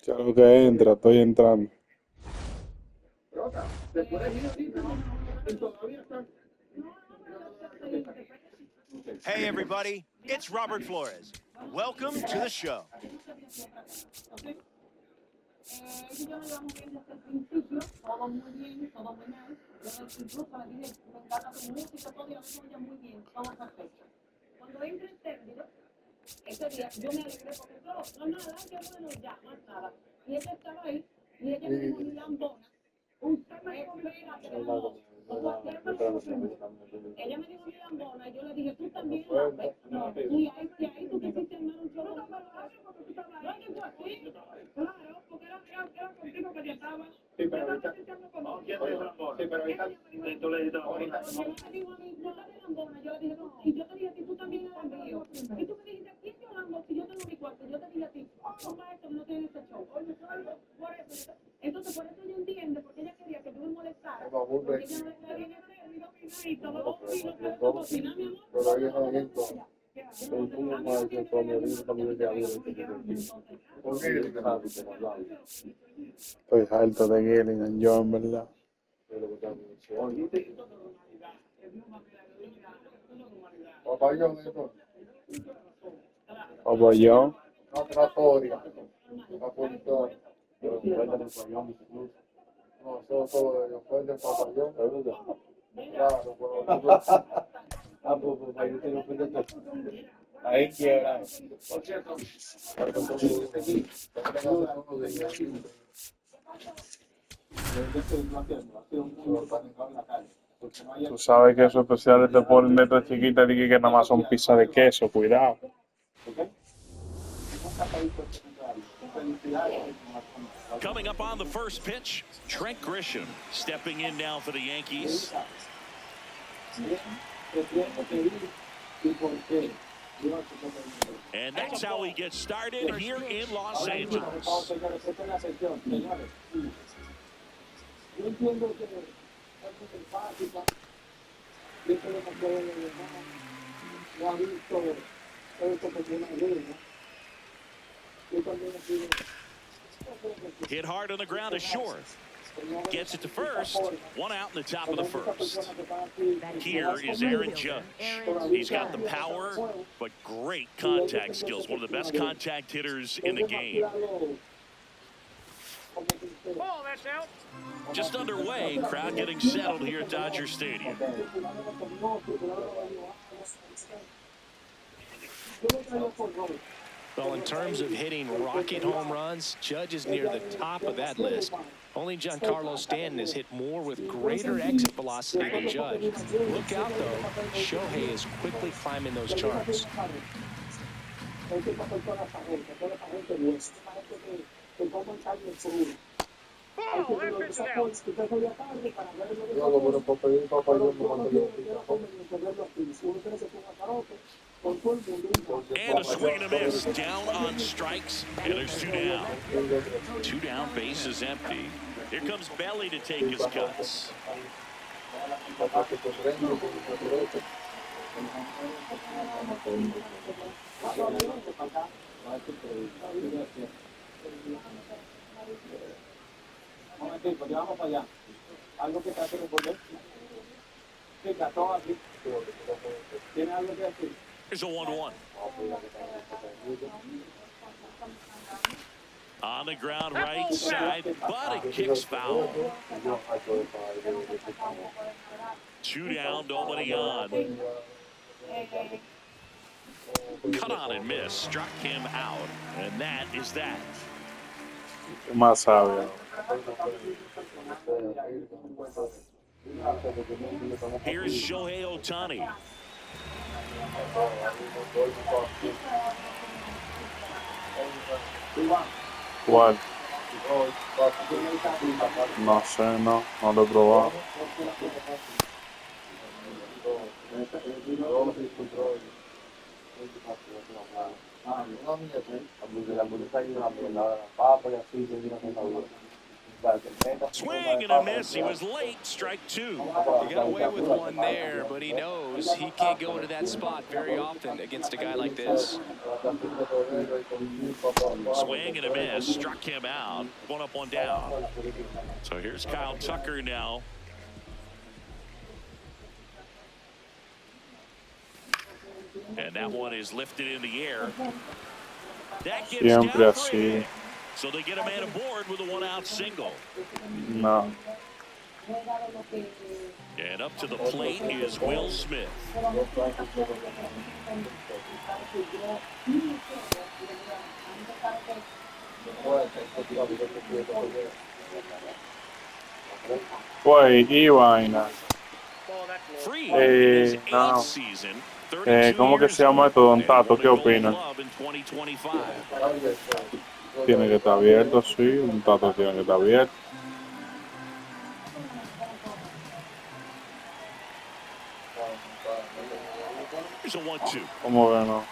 Claro que entra, estoy entrando. Hey everybody, it's Robert Flores. Welcome to the show. Ese día yo me alegré porque no nada, qué bueno, ya, más nada. Y ella estaba ahí, y ella me dijo, mi lambona, usted me espera, ella me dijo, mi lambona, y yo le dije, tú también, no, y ahí tú quisiste armar un chorro. No, porque tú estabas ahí. No, yo fue así, claro, porque era contigo que yo estaba. Sí, pero ahorita, sí, pero ahorita, tú le dijiste la bonita. Ella me dijo a mí, yo la de lambona, yo le dije, no, y yo te dije a ti, tú también eras mío. Y tú me dijiste, ¿quién yo lambo? Si yo tengo mi cuarto, yo te dije a ti, toma esto, no tienes ese show. Oye, por eso, entonces por eso ella entiende, porque ella quería que tú me molestaras, porque ella no le quería bien hacer, y todo vino para cocinar, mi amor. Pero ella no dijo, Estoy harto de Gilligan, yo en verdad. Papayón, eso. Papayón. No, tratoria. No, solo de después del papayón. Claro, Ahí quiera. por cierto, Tú sabes que esos especiales te ponen letras chiquitas y que nada más son pizza de queso, cuidado. Coming up on the first pitch, Trent Grisham stepping in now for the Yankees. And that's how he gets started here in Los Angeles. Hit hard on the ground to short. Gets it to first. One out in the top of the first. Here is Aaron Judge. He's got the power, but great contact skills. One of the best contact hitters in the game. Oh, that's out. Just underway, crowd getting settled here at Dodger Stadium. Well, in terms of hitting rocket home runs, Judge is near the top of that list. Only Giancarlo Stanton has hit more with greater exit velocity than Judge. Look out, though. Shohei is quickly climbing those charts. And a swing and a miss. Down on strikes. And there's two down. Two down, base is empty. Here comes Belly to take his cuts. Here's a 1-1. On the ground, right side, but it kicks foul. Two down, nobody on. Cut on and miss, struck him out, and that is that. Más sabio. Here's Shohei Ohtani. ¿Cuál? No sé, no lo he probado. Swing and a miss. He was late. Strike two. He got away with one there, but he knows he can't go into that spot very often against a guy like this. Swing and a miss. Struck him out. One up, one down. So here's Kyle Tucker now. And that one is lifted in the air. That gets down Siempre for así. a hit. So they get a man aboard with a one-out single. No. And up to the plate is Will Smith. Pues, y vaina. Free in his eighth no. season. 32 ¿Cómo que years se llama esto, Don old, Tato? and ¿Qué won a Gold opinan? Glove in 2025. Tiene que estar abierto, sí. Don Tato tiene que estar abierto. Here's a 1-2. ¿Cómo que no?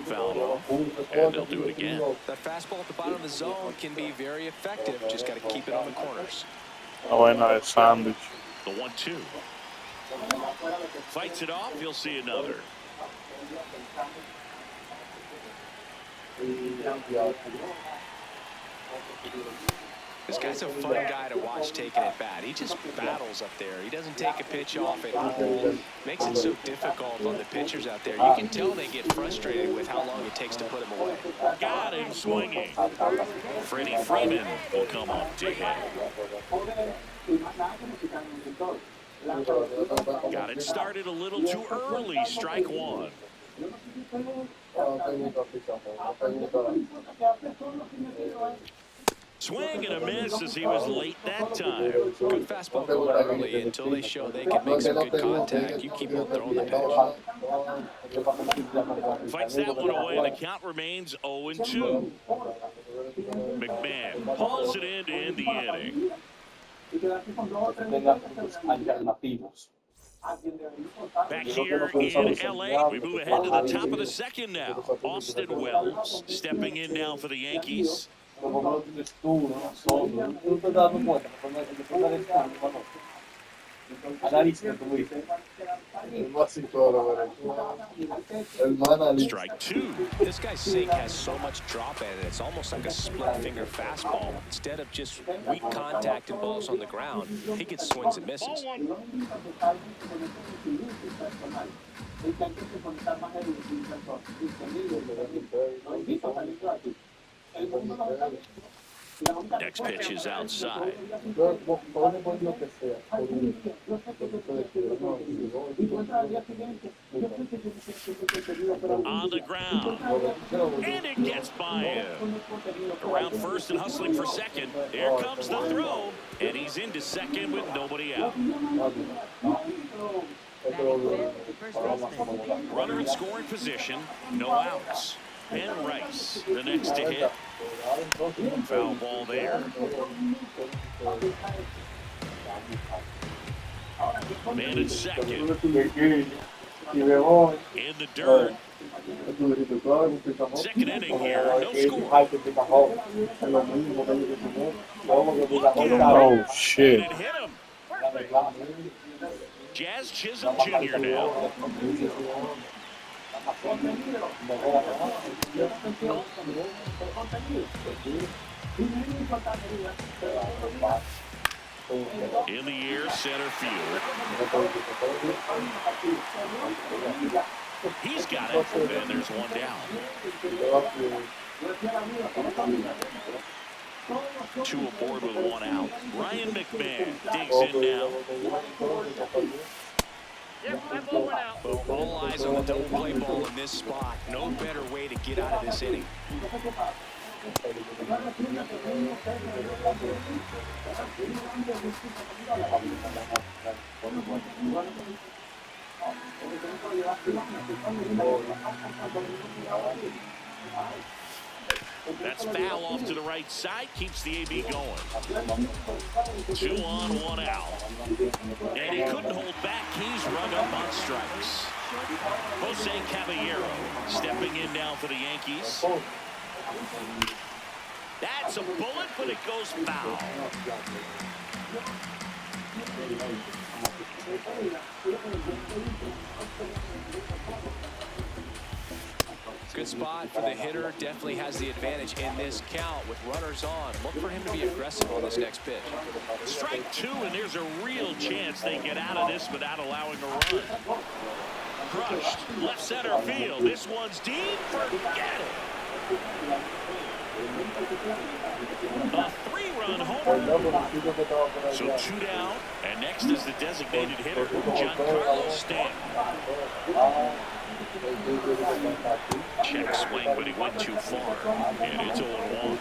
Fouled off, and they'll do it again. That fastball at the bottom of the zone can be very effective. Just got to keep it on the corners. La vaina de sándwich. The 1-2. Fights it off. You'll see another. This guy's a fun guy to watch taking at bat. He just battles up there. He doesn't take a pitch off at all. Makes it so difficult on the pitchers out there. You can tell they get frustrated with how long it takes to put him away. Got him swinging. Freddie Freeman will come up to hit. Got it started a little too early. Strike one. Swing and a miss as he was late that time. Good fastball going early until they show they can make some good contact. You keep on throwing the pitch. Fights that one away, and the count remains 0-2. McMahon hauls it in to end the inning. Back here in L.A., we move ahead to the top of the second now. Austin Wells stepping in now for the Yankees. Strike two. This guy's sink has so much drop in it. It's almost like a split finger fastball. Instead of just weak contact and balls on the ground, he gets swings and misses. Next pitch is outside. On the ground. And it gets by him. Around first and hustling for second. Here comes the throw. And he's into second with nobody out. Runner in scoring position. No outs. Ben Rice, the next to hit. Foul ball there. Man at second. In the dirt. Second inning here. No score. Oh, shit. And it hit him. Jazz Chisholm Jr. now. In the air, center field. He's got it, and there's one down. Two aboard with one out. Ryan McMahon digs in now. All eyes on the double play ball in this spot. No better way to get out of this inning. That's foul off to the right side. Keeps the AB going. 2 on, 1 out. And he couldn't hold back. He's rung up on strikes. Jose Caballero stepping in now for the Yankees. That's a bullet, but it goes foul. Good spot for the hitter. Definitely has the advantage in this count with runners on. Look for him to be aggressive on this next pitch. Strike two, and there's a real chance they get out of this without allowing a run. Crushed. Left center field. This one's deep. Forget it. A three-run homer. So two down, and next is the designated hitter, Giancarlo Stanton. Check swing, but he went too far, and it's 0-1.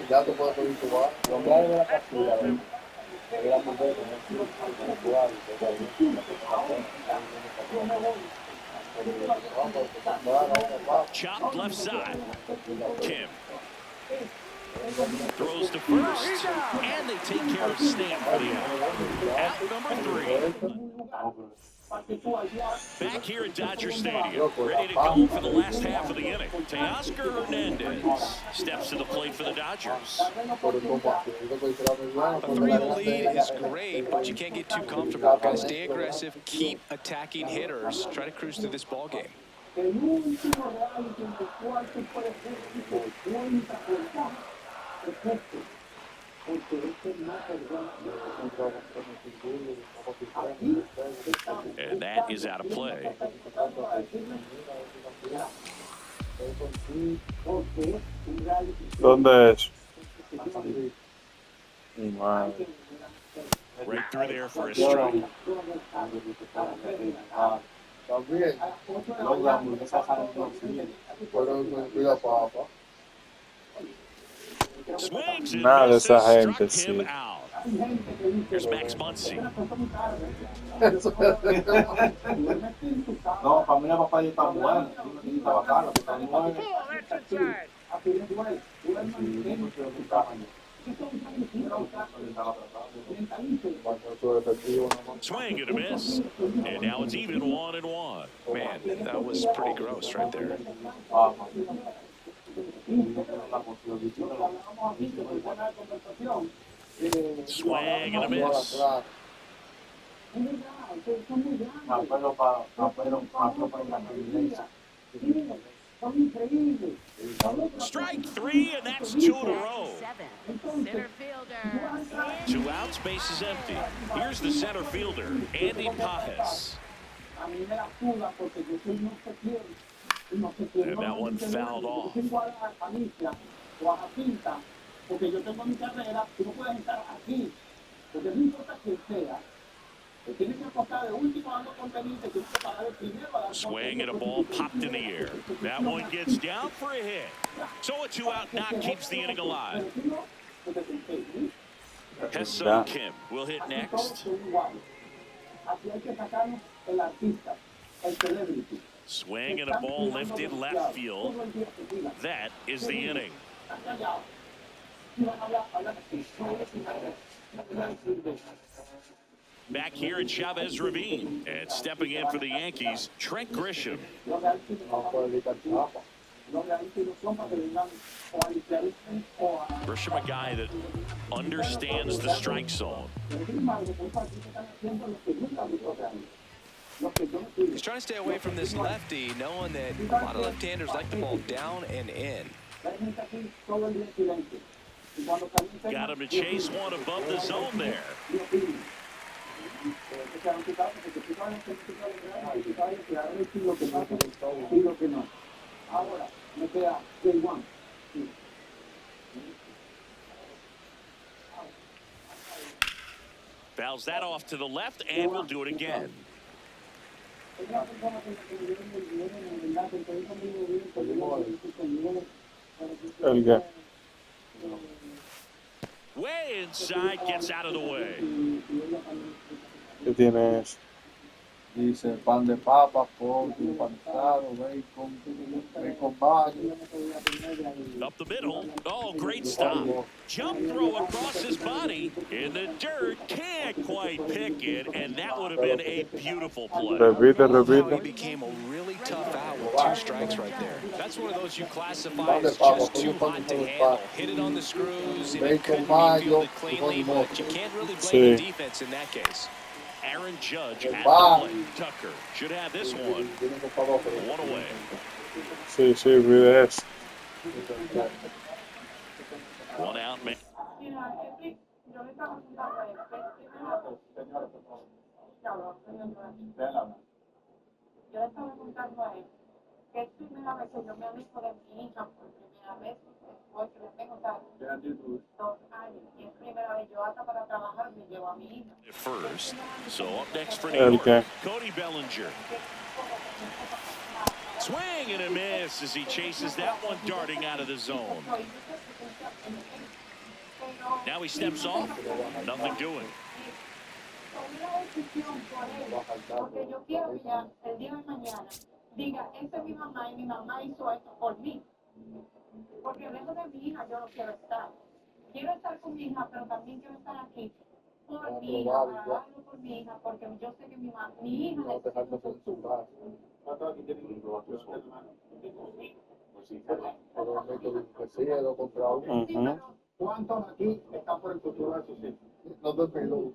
Ya te puedes habituar. Nombrar de la captura. Chopped left side. Kim throws to first, and they take care of Stanton for the out. Out number 3. Back here at Dodger Stadium, ready to go for the last half of the inning. Teoscar Hernandez steps to the plate for the Dodgers. A 3-0 lead is great, but you can't get too comfortable. Got to stay aggressive, keep attacking hitters, try to cruise through this ball game. And that is out of play. ¿Dónde es? Mi madre. Right through there for a strike. También, Swings and Nada de misses, esa gente, struck him sí. out. Here's Max Muncy. No, para mí la papaya está buena. Está bacana, está buena. Swing and a miss. And now it's even 1-1. Man, that was pretty gross right there. Swing and a miss. Strike 3, and that's 2 in a row. Center fielder. 2 outs, base is empty. Here's the center fielder, Andy Pajes. And that one fouled off. Swing and a ball popped in the air. That one gets down for a hit. So a 2-out knock keeps the inning alive. Hesson Kim will hit next. Swing and a ball lifted left field. That is the inning. Back here at Chavez Ravine, and stepping in for the Yankees, Trent Grisham. Grisham, a guy that understands the strike zone. He's trying to stay away from this lefty, knowing that a lot of left-handers like the ball down and in. Got him to chase one above the zone there. Fouls that off to the left, and we'll do it again. El Way inside, gets out of the way. que tienes. Dice pan de papa, pollo, empanizado, bacon bayo. Up the middle. Oh, great stop. Jump throw across his body in the dirt. Can't quite pick it, and that would have been a beautiful play. Repite, I love how he repite. became a really tough out with 2 strikes right there. That's one of those you classify as just too hot to handle. Hit it on the screws, and it couldn't be fielded cleanly, but you can't really blame the Sí. defense in that case. Aaron Judge at the plate. Tucker should have this one. One away. Sí, sí, olvide eso. One out, man. Mira, es que yo le estaba contando a él, yo le estaba contando a él que es primera vez que yo me alejo de mi hija por primera vez después que le tengo, o sea, 2 años, y es primera vez yo hasta para trabajar me llevo a mi hija. First. So up next for New El York, que. Cody Bellinger. Swing and a miss as he chases that one darting out of the zone. Now he steps off. Nothing doing. Una decisión por él, porque yo quiero que ya el día de mañana diga, esa es mi mamá y mi mamá hizo esto por mí. Porque lejos de mi hija yo no quiero estar. Quiero estar con mi hija, pero también quiero estar aquí por mi hija, para darlo por mi hija, porque yo sé que mi hija necesita su paz. Ujú. ¿Cuántos aquí están por el futuro de sus hijos? No te pido.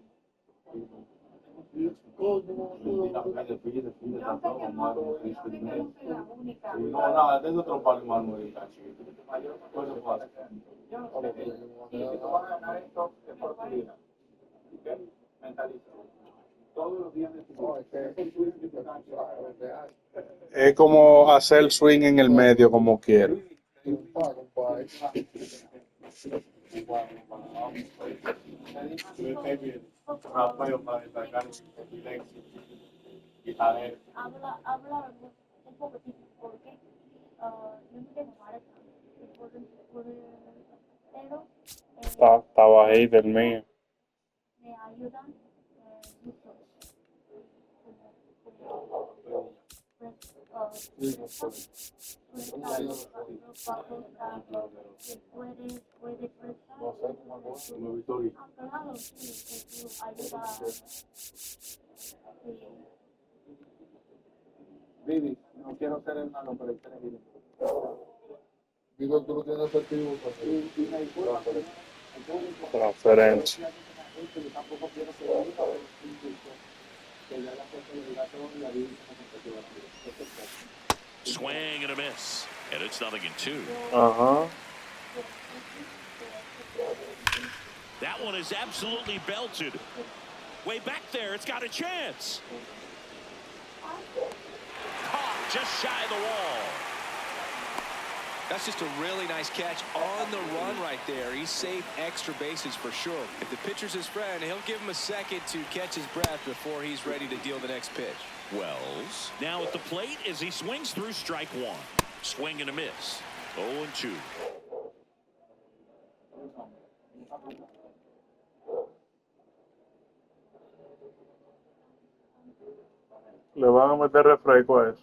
Yo sé que no soy la única. No, nada, tengo otro par de manos ahí, Yo no sé que si tú vas a ganar esto, es por tu vida. ¿Ok? Mentaliza. Todos los días Es como hacer el swing en el medio como quiera. habla un poquitito, porque yo no tengo pareja, pero Está bajito el mío. me ayudan mucho. Puede prestar. Claro, sí, ayuda. Vivi, no quiero ser hermano, pero eres Vivi. Digo, tú no tienes efectivo. Transferencia. Swing and a miss. And it's 0-2. Ajá. That one is absolutely belted. Way back there, it's got a chance. Caught just shy of the wall. That's just a really nice catch on the run right there. He saved extra bases for sure. If the pitcher's his friend, he'll give him a second to catch his breath before he's ready to deal the next pitch. Wells now at the plate as he swings through strike one. Swing and a miss. 0-2. Le van a meter refresco a eso.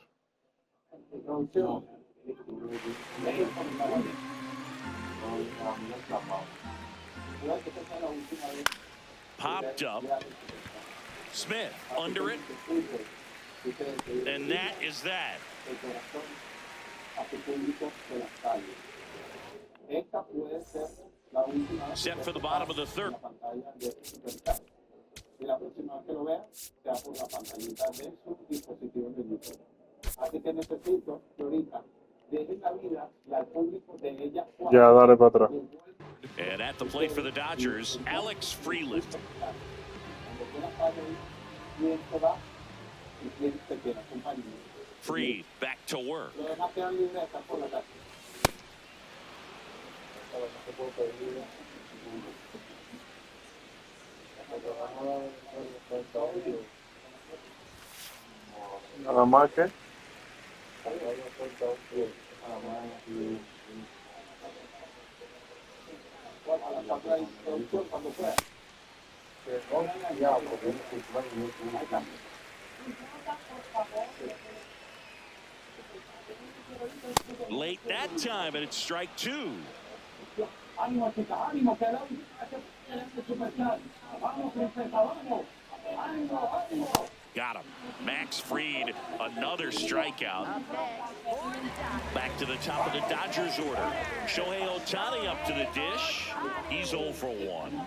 Popped up. Smith under it. And that is that. Set for the bottom of the third. Ya, dale para atrás. And at the plate for the Dodgers, Alex Freeland. Freed back to work. Nada más que. Late that time, and it's strike two. Ánimo, chica, ánimo, que la última superstar. Vamos, princesa, vamos. Ánimo, ánimo. Got him. Max Fried, another strikeout. Up next, Back to the top of the Dodgers order. Shohei Ohtani up to the dish. He's 0 for 1.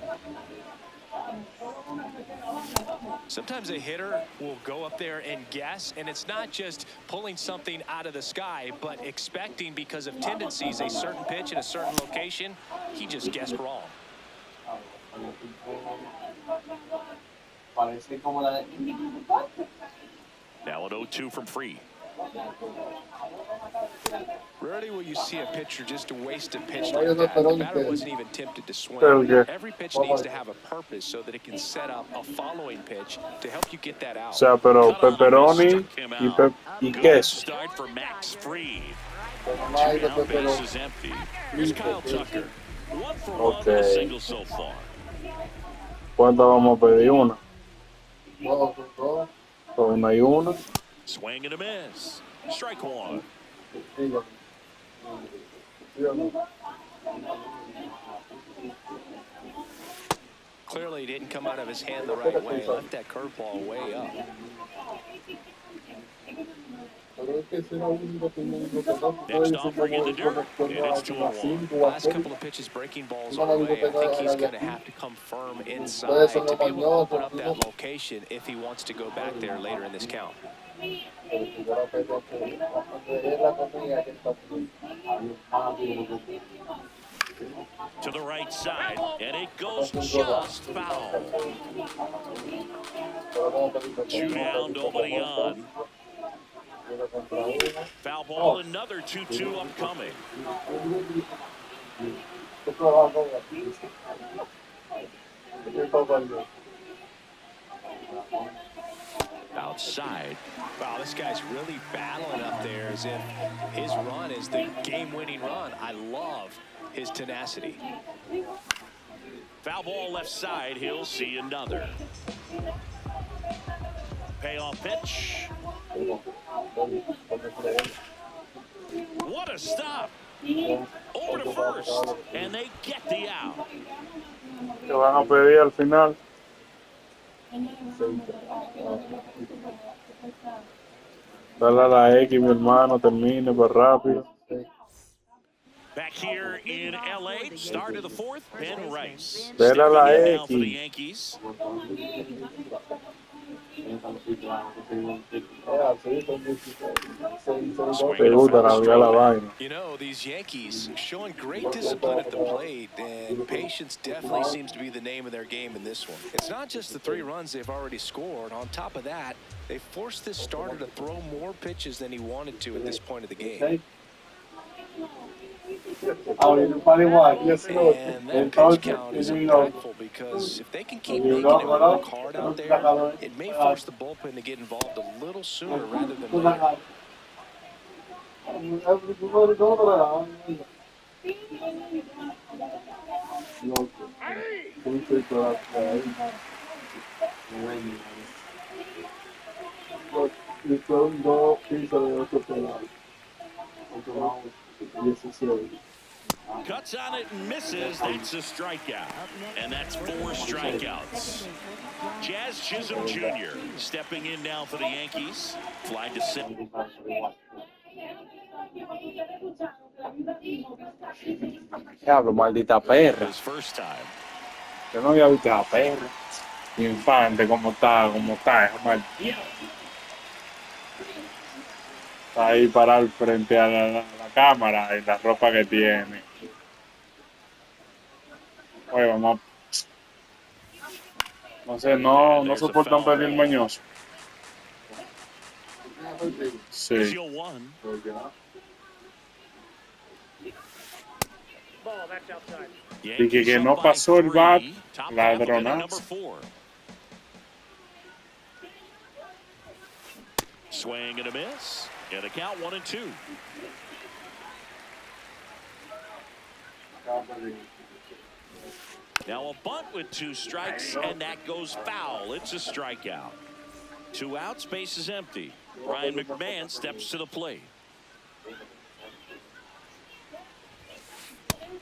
Sometimes a hitter will go up there and guess, and it's not just pulling something out of the sky, but expecting because of tendencies a certain pitch in a certain location. He just guessed wrong. Parece como la de... Now an 0-2 from Fried. Rarely will you see a pitcher just waste a pitch Vaya like that. Perón, The batter pero- wasn't even tempted to swing. Pero que- Every pitch needs to have a purpose so that it can set up a following pitch to help you get that O out. sea, pero pepperoni y Good queso. start for Max Fried. Ay, Two de down, Perón. bases empty. Here's Kyle Tucker. 1 for 1 with a Okay. single so far. ¿Cuántas vamos a pedir? Una. Dos, dos. Con una y una. Swing and a miss. Strike one. Dígame. Dígame. Clearly didn't come out of his hand the right way. Left that curveball way up. Pero es que ese era único que no Next offering in the dirt, and it's 2-1. Last couple of pitches breaking balls our way. I think he's going to have to come firm inside to be able to open up that location if he wants to go back there later in this count. To the right side, and it goes just foul. Two down, nobody on. Foul ball, another 2-2 upcoming. Outside. Wow, this guy's really battling up there as if his run is the game-winning run. I love his tenacity. Foul ball left side, he'll see another. Payoff pitch. What a stop. Over to first, and they get the out. ¿Qué van a pedir al final? Dale a la X, mi hermano, termine por rápido. Back here in LA, start of the fourth, Ben Rice. Dale a la Stepping in now X. for the Yankees. Te gusta la vida la vaina. You know, these Yankees showing great discipline at the plate, and patience definitely seems to be the name of their game in this one. It's not just the 3 runs they've already scored. On top of that, they forced this starter to throw more pitches than he wanted to at this point of the game. Ahora para igual, y ese otro. And that pitch Entonces, count is ese minuto. impactful because if they can keep making it work hard out there, it may force the bullpen to get involved a little sooner rather than later. Cuts on it and misses. That's a strikeout. And that's 4 strikeouts. Jazz Chisholm Jr. stepping in now for the Yankees. Fly to center. Diablo, maldita perra. His first time. Yo no había visto a la perra. Infante, como está, es maldita. Está ahí parado frente a la cámara y la ropa que tiene. Oye, vamos a... No sé, no soportan pedir mañoso. Sí. 0-1. Y que no pasó el bat, ladronazo. Swing and a miss. And a count 1-2. Now a bunt with 2 strikes, and that goes foul. It's a strikeout. 2 outs, base is empty. Ryan McMahon steps to the plate.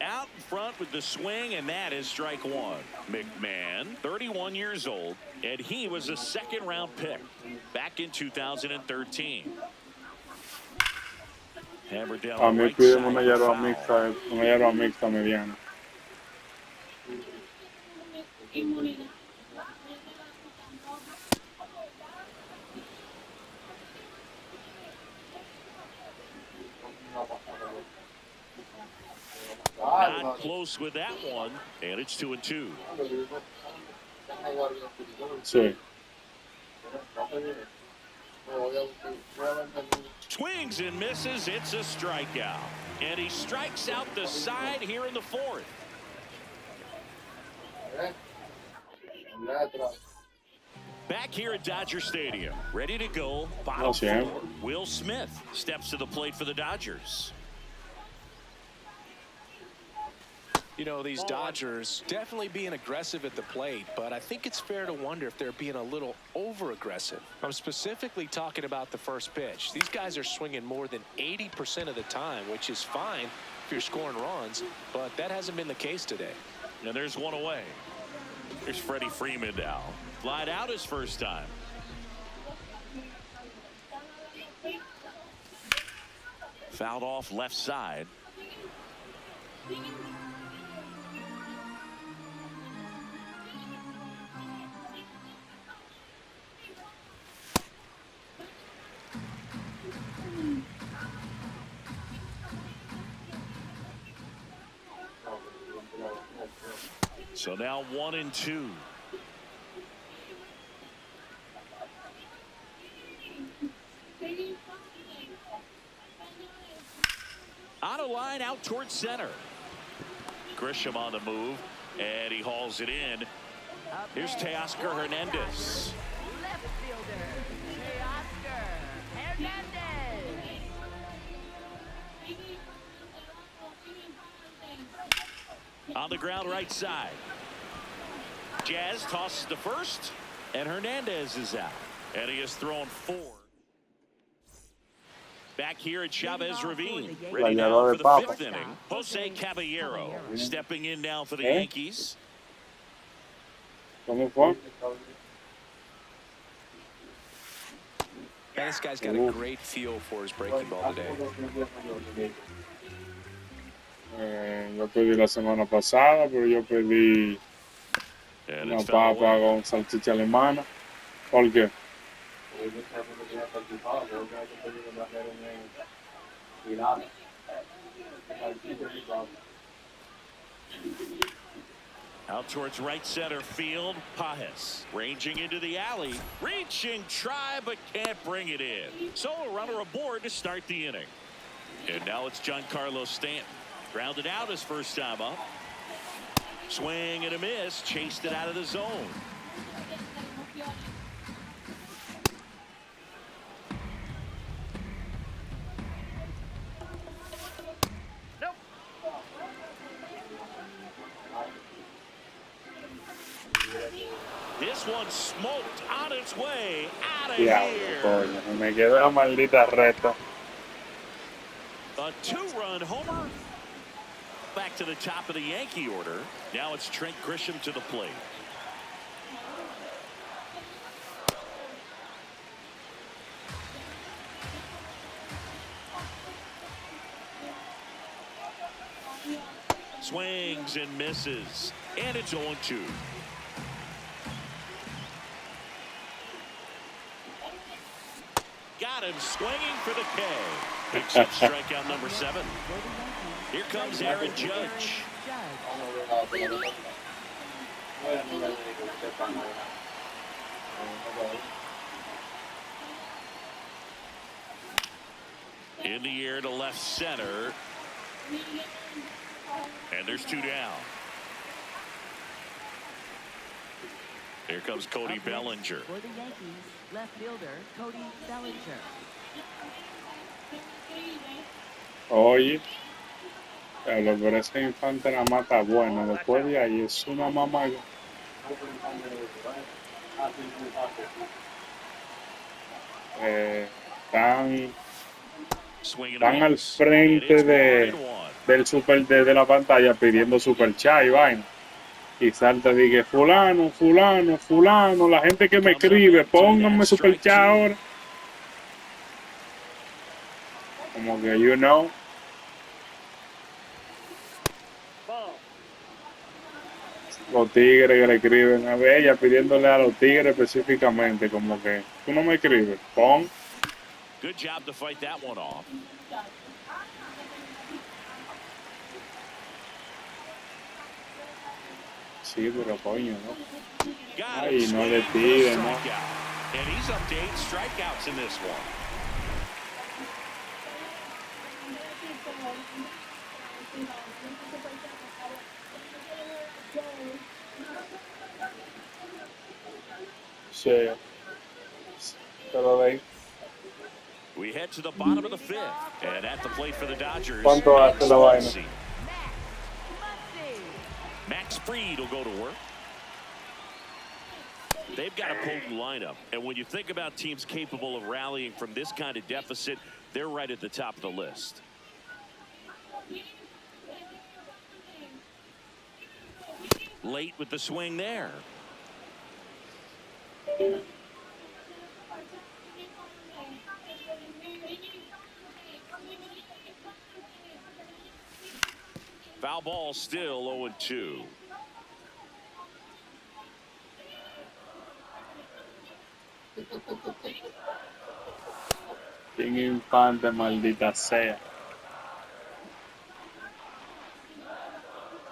Out in front with the swing, and that is strike 1. McMahon, 31 years old, and he was a second-round pick back in 2013. Hammered down A the mí right piden side una for hierba foul. mixta mediana. Not close with that one, and it's 2-2. Sí. Swings and misses. It's a strikeout. And he strikes out the side here in the 4th. Back here at Dodger Stadium, ready to go. Bottom four. Will Smith steps to the plate for the Dodgers. You know, these Dodgers definitely being aggressive at the plate, but I think it's fair to wonder if they're being a little over-aggressive. I'm specifically talking about the first pitch. These guys are swinging more than 80% of the time, which is fine if you're scoring runs, but that hasn't been the case today. And there's one away. Here's Freddie Freeman now. Flied out his first time. Fouled off left side. So now 1-2. On a line out towards center. Grisham on the move, and he hauls it in. Here's Teoscar Hernandez. Left fielder, Teoscar Hernandez. On the ground right side. Jazz tosses to first, and Hernandez is out. And he has thrown 4. Back here at Chavez Ravine. Ready now for the 5th inning. Jose Caballero stepping in now for the Yankees. ¿Cómo fue? Man, this guy's got a great feel for his breaking ball today. Yo pedí la semana pasada, pero yo pedí una papa con salchicha alemana. ¿Por qué? Out towards right center field. Pajes ranging into the alley. Reaching, try, but can't bring it in. So a runner aboard to start the inning. And now it's Giancarlo Stanton. Grounded out his first time up. Swing and a miss. Chased it out of the zone. This one smoked on its way out of here. Coño, me quedó la maldita recta. A 2-run homer. Back to the top of the Yankee order. Now it's Trent Grisham to the plate. Swings and misses. And it's 0-2. Got him swinging for the K. Picks up strikeout number 7. Here comes Aaron Judge. In the air to left center. And there's 2 down. Here comes Cody Bellinger. For the Yankees, left fielder Cody Bellinger. Oye, pero ese infante la mata buena. Después de ahí es una mamá. Están Swinging al and misses. frente And it's 1-1. del super de la pantalla pidiendo super chat y vaina. Y salta y dice, fulano, fulano, fulano, la gente que me escribe, pónganme super chat ahora. Como que, you know. Los tigres que le escriben a Bella pidiéndole a los tigres específicamente, como que, tú no me escribes, pon. Good job to fight that one off. Sí, pero coño, ¿no? Got Ay, it. no le Swing for a tire, ¿no? strikeout. And he's up to 8 strikeouts in this one. Sí. Pero de We head to the bottom of the 5th. And at the plate for the Dodgers, ¿Cuánto hace la vaina? Muncy. Max Fried will go to work. They've got a potent lineup. And when you think about teams capable of rallying from this kind of deficit, they're right at the top of the list. Late with the swing there. Foul ball still 0-2. Bien infante, maldita sea.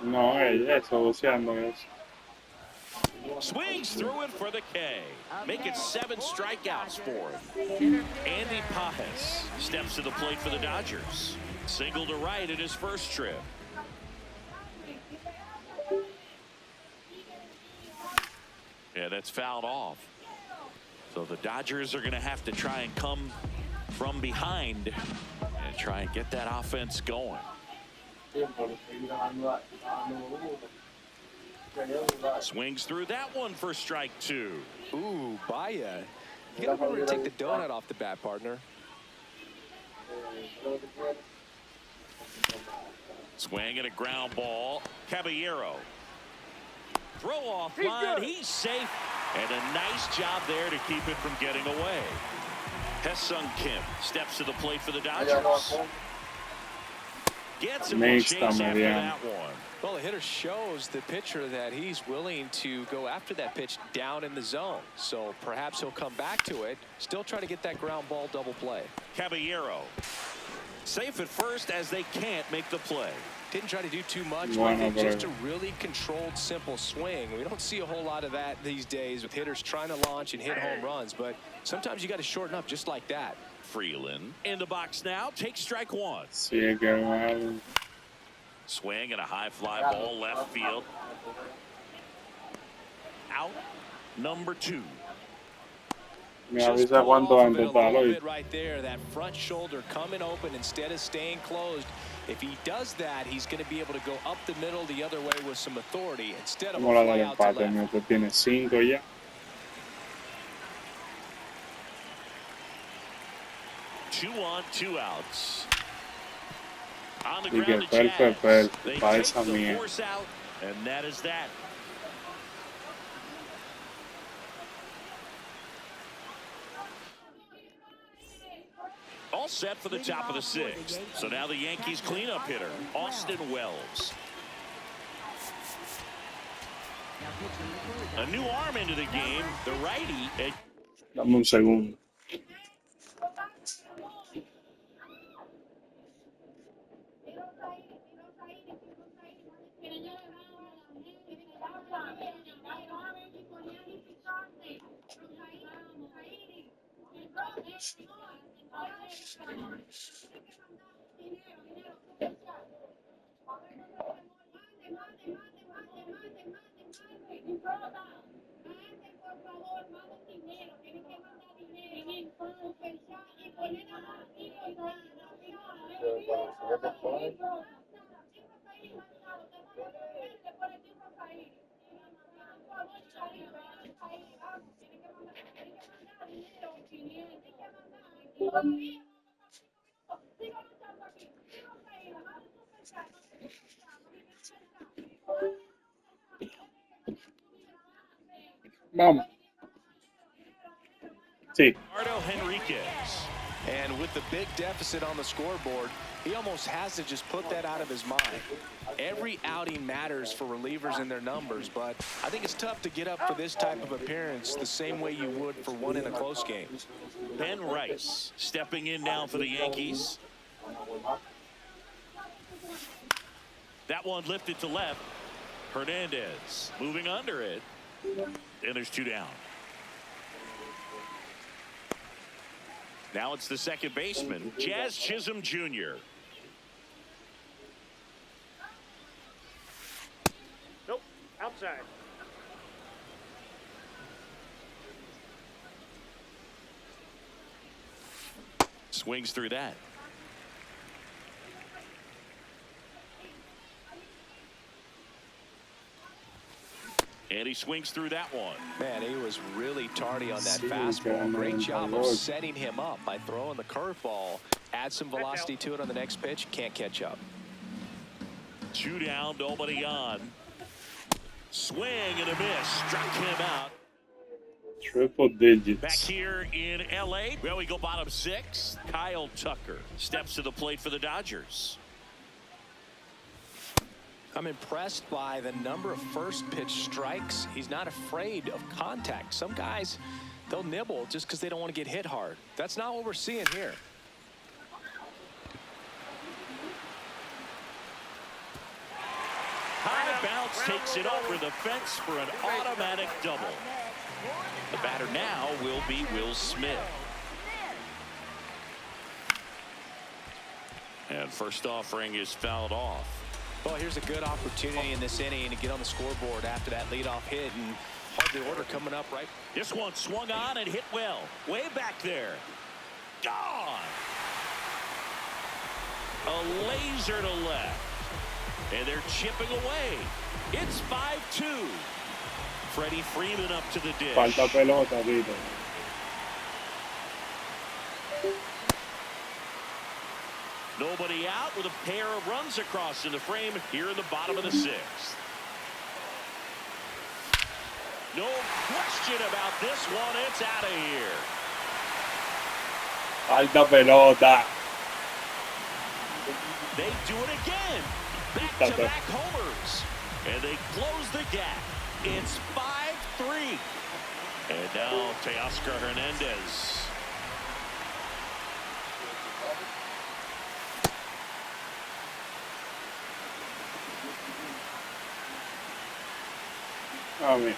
No, eso, boceando eso. Swings through it for the K. Make it 7 strikeouts for him. Andy Pajes steps to the plate for the Dodgers. Single to right in his first trip. Yeah, that's fouled off. So the Dodgers are going to have to try and come from behind and try and get that offense going. Swings through that one for strike 2. Ooh, Baya. You got to remember to take the donut off the bat, partner. Swing and a ground ball. Caballero. Throw off line. He's safe. And a nice job there to keep it from getting away. Hesung Kim steps to the plate for the Dodgers. Gets him a chase after that one. Well, the hitter shows the pitcher that he's willing to go after that pitch down in the zone. So perhaps he'll come back to it. Still try to get that ground ball double play. Caballero. Safe at first as they can't make the play. Didn't try to do too much with it, just a really controlled, simple swing. We don't see a whole lot of that these days with hitters trying to launch and hit home runs, but sometimes you got to shorten up just like that. Freeland in the box now. Takes strike 1. Swing and a high fly ball left field. Out number 2. Me avisa cuánto va en total hoy. Right there, that front shoulder coming open instead of staying closed. If he does that, he's going to be able to go up the middle the other way with some authority instead of a fly out to left. Que tiene 5 ya. Two on, 2 outs. On the Y que ground, the Jazz. They para take esa the mía. force out, and that is that. All set for the top of the 6th. So now the Yankees cleanup hitter, Austin Wells. A new arm into the game, the righty. Dame un segundo. Vamos. Sí. Eduardo Henriquez. And with the big deficit on the scoreboard, he almost has to just put that out of his mind. Every outing matters for relievers and their numbers, but I think it's tough to get up for this type of appearance the same way you would for one in a close game. Ben Rice stepping in now for the Yankees. That one lifted to left. Hernandez moving under it. And there's 2 down. Now it's the second baseman, Jazz Chisholm Jr. Nope, outside. Swings through that. And he swings through that one. Man, he was really tardy on that fastball. Great job of setting him up by throwing the curveball. Add some velocity to it on the next pitch. Can't catch up. 2 down, nobody on. Swing and a miss. Struck him out. Triple digits. Back here in L.A., well, we go bottom 6. Kyle Tucker steps to the plate for the Dodgers. I'm impressed by the number of first pitch strikes. He's not afraid of contact. Some guys, they'll nibble just because they don't want to get hit hard. That's not what we're seeing here. High bounce takes it over the fence for an automatic double. The batter now will be Will Smith. And first offering is fouled off. Well, here's a good opportunity in this inning to get on the scoreboard after that leadoff hit, and hard order coming up right. This one swung on and hit well. Way back there. Gone. A laser to left. And they're chipping away. It's 5-2. Freddie Freeman up to the dish. Falta pelota, Vito. Nobody out with a pair of runs across in the frame here in the bottom of the 6th. No question about this one. It's out of here. Falta pelota. They do it again. Back-to-back homers. And they close the gap. It's 5-3. And now Teoscar Hernandez. Amén.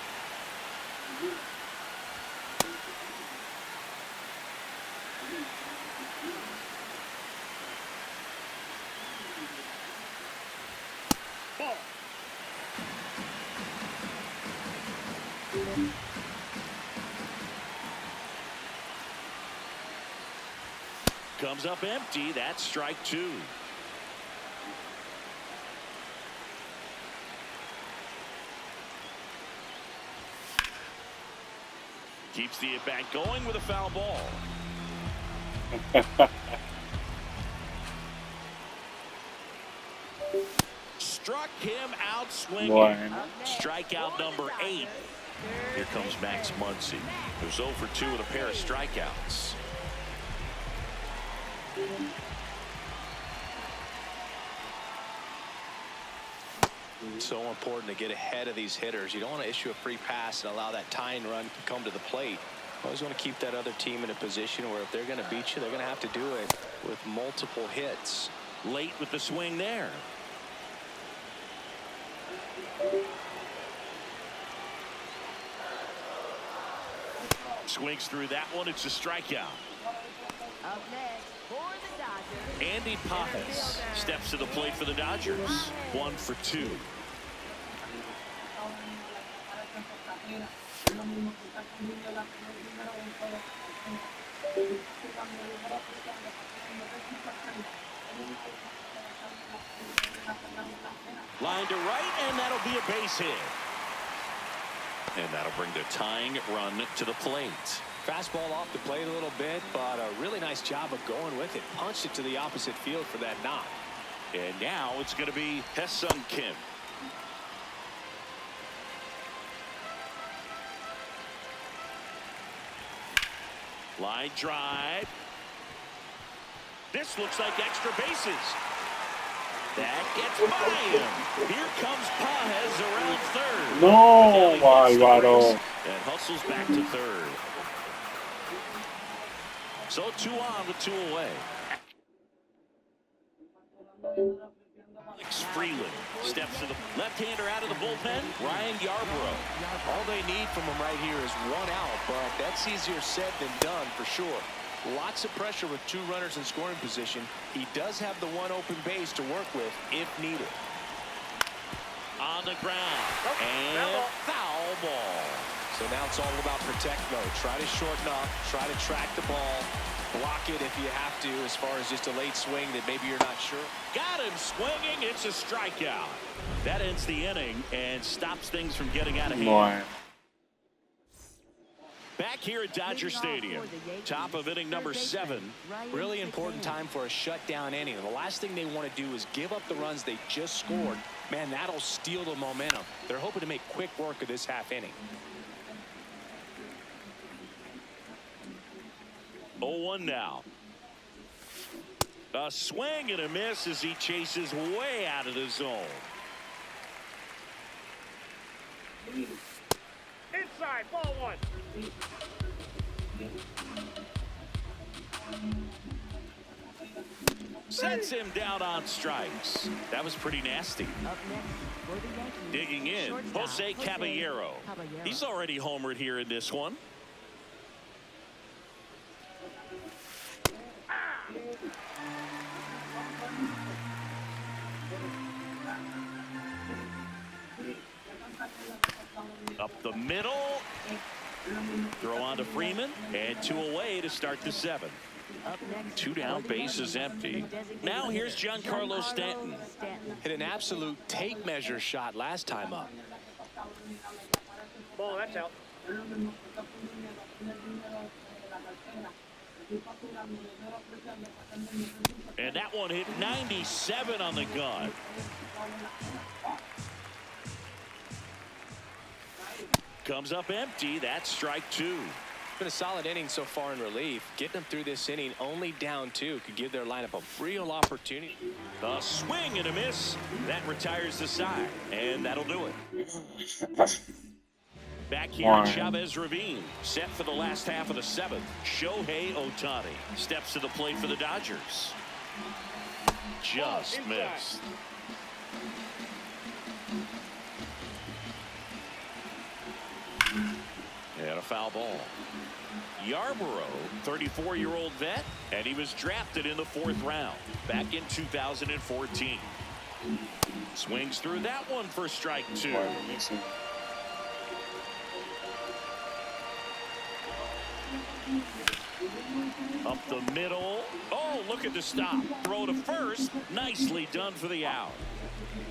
Comes up empty. That's strike 2. Keeps the at-bat going with a foul ball. Struck him out swinging. Bueno. Strikeout number 8. Here comes Max Muncy, who's 0 for 2 with a pair of strikeouts. So important to get ahead of these hitters. You don't want to issue a free pass and allow that tying run to come to the plate. Always want to keep that other team in a position where if they're going to beat you, they're going to have to do it with multiple hits. Late with the swing there. Swings through that one. It's a strikeout. Up next for the Dodgers. Andy Pappas steps to the plate for the Dodgers. 1 for 2. Line to right, and that'll be a base hit. And that'll bring the tying run to the plate. Fastball off the plate a little bit, but a really nice job of going with it. Punched it to the opposite field for that knock. And now it's going to be Hesung Kim. Line drive. This looks like extra bases. That gets by him. Here comes Pajes around third. No, Álvaro. And hustles back to third. So 2 on with 2 away. Alex Freeland steps to the left-hander out of the bullpen. Ryan Yarbrough. All they need from him right here is 1 out, but that's easier said than done for sure. Lots of pressure with 2 runners in scoring position. He does have the 1 open base to work with if needed. On the ground. And foul ball. So now it's all about protect mode. Try to shorten up, try to track the ball, block it if you have to, as far as just a late swing that maybe you're not sure. Got him swinging. It's a strikeout. That ends the inning and stops things from getting out of hand. Back here at Dodger Stadium, top of inning number 7. Really important time for a shutdown inning. The last thing they want to do is give up the runs they just scored. Man, that'll steal the momentum. They're hoping to make quick work of this half inning. 0-1 now. A swing and a miss as he chases way out of the zone. Inside, ball 1. Sets him down on strikes. That was pretty nasty. Digging in, Jose Caballero. He's already homered here in this one. Up the middle. Throw on to Freeman. And 2 away to start the 7th. 2 down, bases empty. Now here's Giancarlo Stanton. Hit an absolute tape measure shot last time up. Ball, that's out. And that one hit 97 on the gun. Comes up empty. That's strike 2. Been a solid inning so far in relief. Getting them through this inning only down 2 could give their lineup a real opportunity. A swing and a miss. That retires the side. And that'll do it. Back here at Chavez Ravine, set for the last half of the 7th. Shohei Ohtani steps to the plate for the Dodgers. Just missed. And a foul ball. Yarbrough, 34-year-old vet, and he was drafted in the 4th round back in 2014. Swings through that one for strike 2. Up the middle. Oh, look at the stop. Throw to first. Nicely done for the out.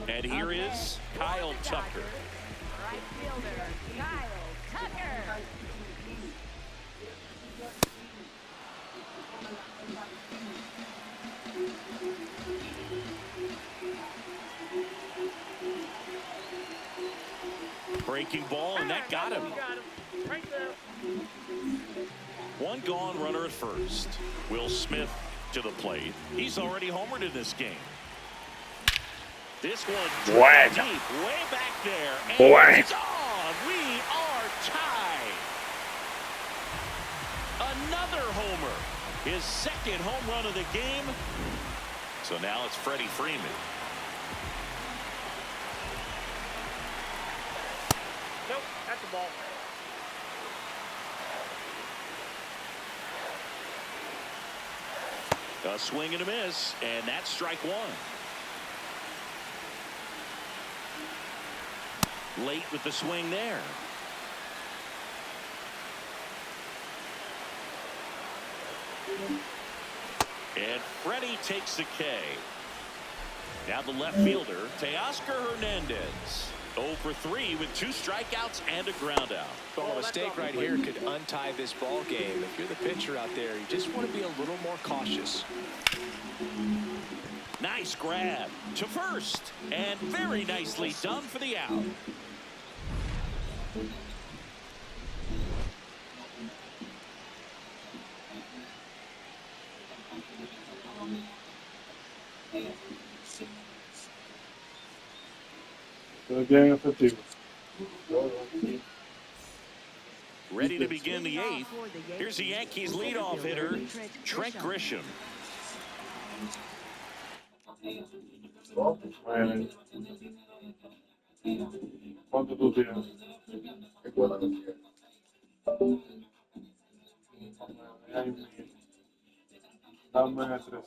And here is Kyle Tucker. Right fielder, Kyle Tucker. Breaking ball, and that got him. Right there. 1 gone, runner at first. Will Smith to the plate. He's already homered in this game. This one Bueno. deep, way back there. And Bueno. it's on. We are tied. Another homer. His 2nd home run of the game. So now it's Freddie Freeman. Nope, that's the ball. A swing and a miss, and that's strike 1. Late with the swing there. And Freddie takes the K. Now the left fielder, Teoscar Hernandez. 0 for 3 with 2 strikeouts and a ground out. Well, a mistake right here could untie this ball game. If you're the pitcher out there, you just want to be a little more cautious. Nice grab to first, and very nicely done for the out. Bien efectivo. Ready to begin the 8th. Here's the Yankees leadoff hitter, Trent Grisham. Bueno. ¿Cuánto tú tienes? Dame 300.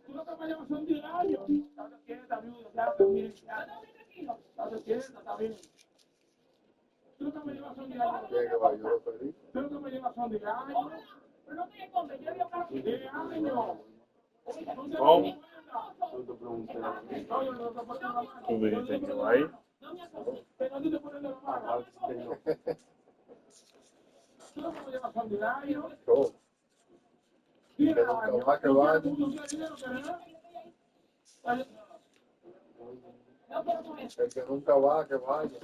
Tú lo que me llamas son diarios. Está quieta, viuda, ya también. Está quieta, está bien. Tú lo que me llevas son diarios. Tú lo que me llevas son diarios. Pero no te compres, yo digo casi 10 años. ¿Cómo? Tú dijiste que va ahí. Pero tú te pones de la mano. Tú lo que me llevas son diarios. Que nunca va, que vaya. El que nunca va, que vaya.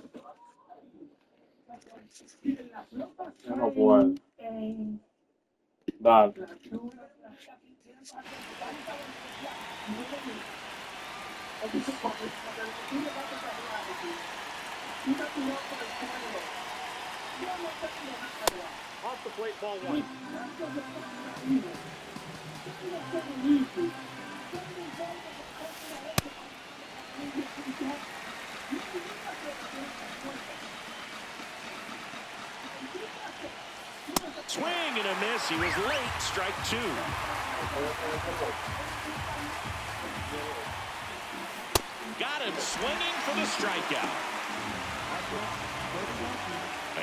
Yo no puedo. Dale. Off the plate, ball 1. Swing and a miss. He was late. Strike 2. Got him swinging for the strikeout.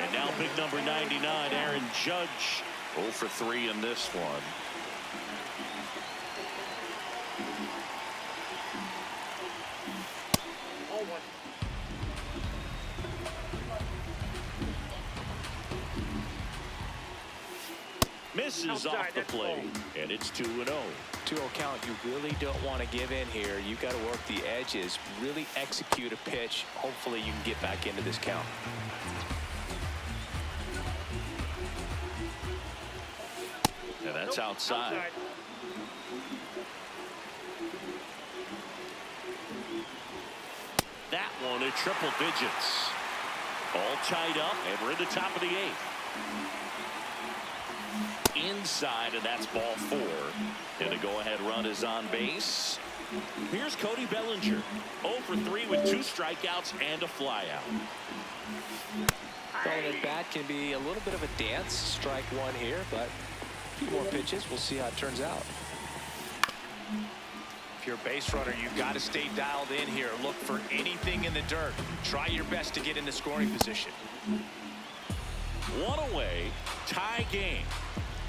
And now big number 99, Aaron Judge. 0 for 3 in this one. Ball 1. Misses off the plate, and it's 2-0. 2-0 count, you really don't want to give in here. You've got to work the edges, really execute a pitch. Hopefully you can get back into this count. And that's outside. That one at triple digits. All tied up, and we're in the top of the 8th. Inside, and that's ball 4. And the go-ahead run is on base. Here's Cody Bellinger. 0 for 3 with 2 strikeouts and a flyout. Throwing at bat can be a little bit of a dance. Strike 1 here, but a few more pitches. We'll see how it turns out. If you're a base runner, you've got to stay dialed in here. Look for anything in the dirt. Try your best to get into scoring position. 1 away, tie game.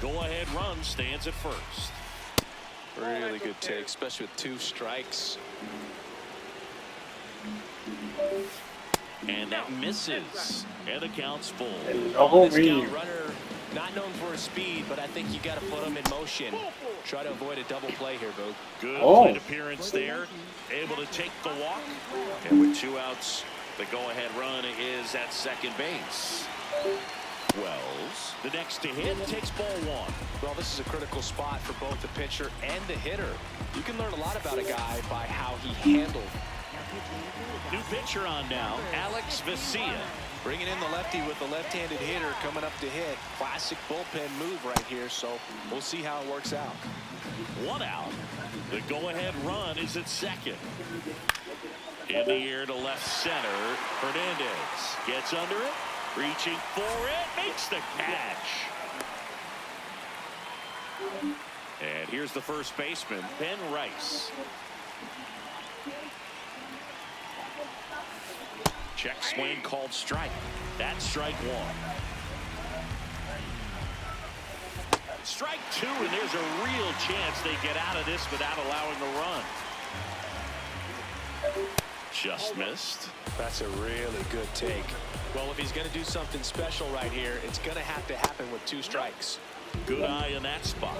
Go-ahead run stands at first. Really good take, especially with 2 strikes. And that misses. And the count's full. This guy, runner, not known for his speed, but I think you got to put him in motion. Try to avoid a double play here, Boog. Good plate appearance there. Able to take the walk. And with 2 outs, the go-ahead run is at second base. Wells, the next to hit, takes ball 1. Well, this is a critical spot for both the pitcher and the hitter. You can learn a lot about a guy by how he handled. New pitcher on now, Alex Vesia. Bringing in the lefty with the left-handed hitter coming up to hit. Classic bullpen move right here, so we'll see how it works out. 1 out. The go-ahead run is at second. In the air to left center, Hernandez gets under it. Reaching for it, makes the catch. And here's the first baseman, Ben Rice. Check swing called strike. That's strike one. Strike two, and there's a real chance they get out of this without allowing a run. Just missed. That's a really good take. Well, if he's going to do something special right here, it's going to have to happen with 2 strikes. Good eye in that spot.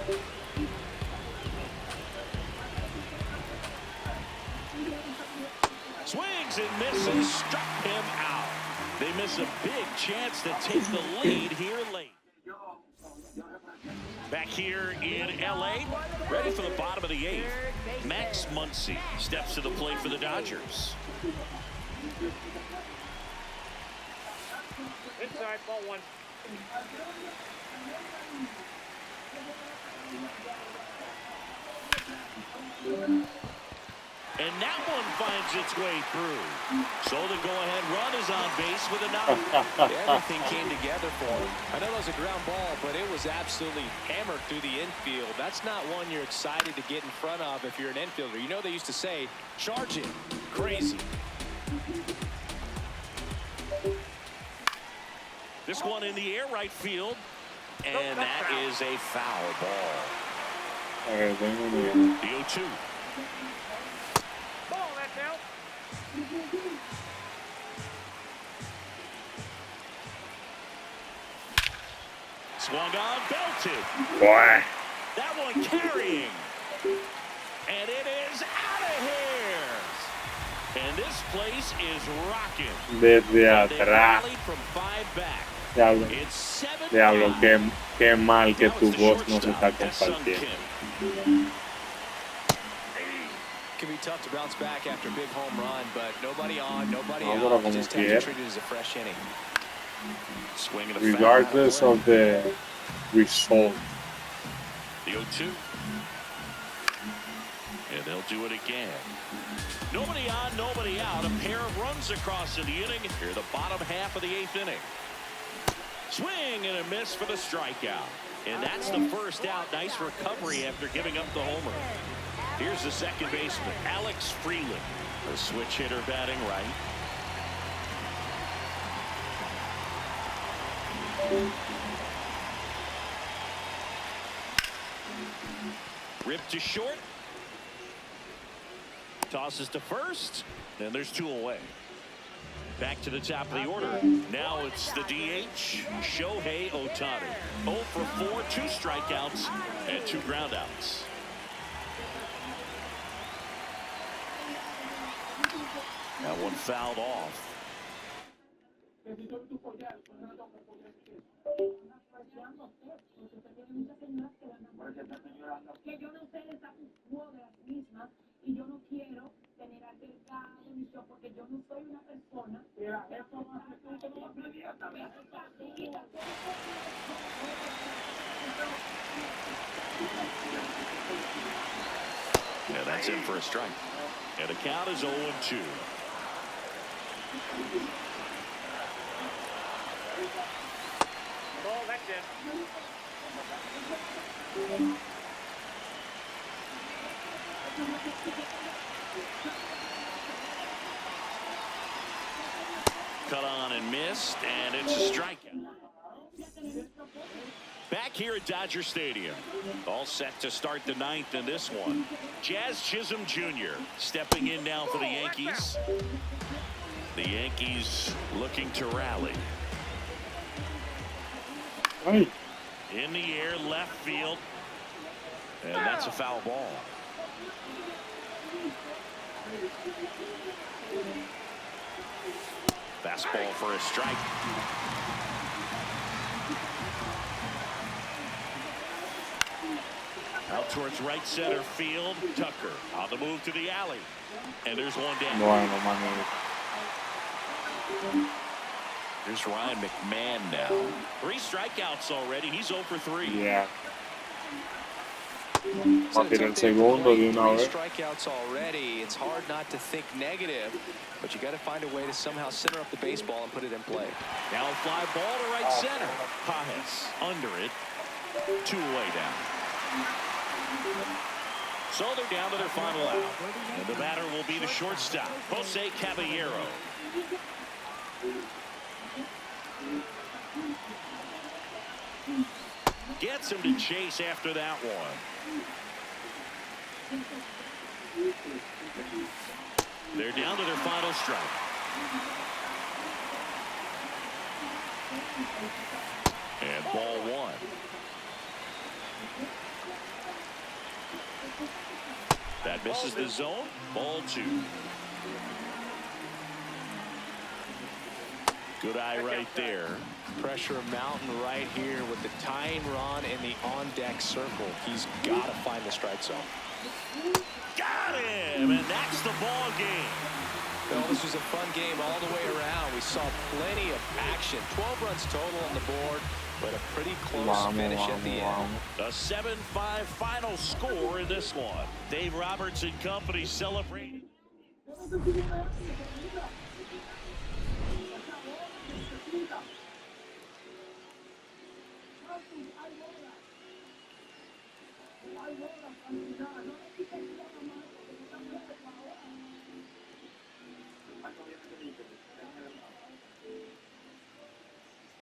Swings and misses, struck him out. They miss a big chance to take the lead here late. Back here in L.A., ready for the bottom of the 8th. Max Muncy steps to the plate for the Dodgers. Inside, ball 1. And that one finds its way through. So the go-ahead run is on base with a knock. Everything came together for him. I know it was a ground ball, but it was absolutely hammered through the infield. That's not one you're excited to get in front of if you're an infielder. You know they used to say, charge it. Crazy. This one in the air right field. And that is a foul ball. The 0-2. Ball, that's out. Swung on, belted. Boy. That one carrying. And it is out of here. And this place is rocking. Desde They atrás. rallied from 5 back. Diablo, It's 7-5. diablo, qué mal que Now tu it's the voz no se shortstop, está Sung compartiendo. Kim. Can be tough to bounce back after a big home run, but nobody on, nobody No, pero out. como Just have to quiera. treat it as a fresh inning. Swing and a Regardless foul. of the result. The 0-2. And they'll do it again. Nobody on, nobody out. A pair of runs across in the inning. Here, the bottom half of the 8th inning. Swing and a miss for the strikeout. And that's the first out. Nice recovery after giving up the homer. Here's the second baseman, Alex Freeland. A switch hitter batting right. Ripped to short. Tosses to first. And there's 2 away. Back to the top of the order. Now it's the DH, Shohei Ohtani. 0 for 4, 2 strikeouts, and 2 groundouts. That one fouled off. Que yo no sé el status quo de las mismas y yo no quiero tener altercado ni yo porque yo no soy una persona. Yeah, that's in for a strike. And the count is 0-2. Ball, that's in. Cut on and missed, and it's a strikeout. Back here at Dodger Stadium. All set to start the 9th in this one. Jazz Chisholm Jr. stepping in now for the Yankees. The Yankees looking to rally. Ay, In the air, left field. And that's a foul ball. Fastball for a strike. Out towards right center field. Tucker on the move to the alley. And there's one down. bueno, mano. Here's Ryan McMahon now. 3 strikeouts already. He's 0 for 3. Yeah. It's Va a a tirar el tough day segundo for de una 3 vez. strikeouts already. It's hard not to think negative, but you got to find a way to somehow center up the baseball and put it in play. Now a fly ball to right center. Pajes under it. 2 away down. So they're down to their final out. And the batter will be the shortstop, Jose Caballero. Gets him to chase after that one. They're down to their final strike. And ball one. That misses the zone. Ball two. Good eye right there. Pressure mountain right here with the tying run in the on-deck circle. He's got to find the strike zone. Got him, and that's the ball game. Well, this was a fun game all the way around. We saw plenty of action. 12 runs total on the board, but a pretty close finish at the end. A 7-5 final score in this one. Dave Roberts and company celebrating.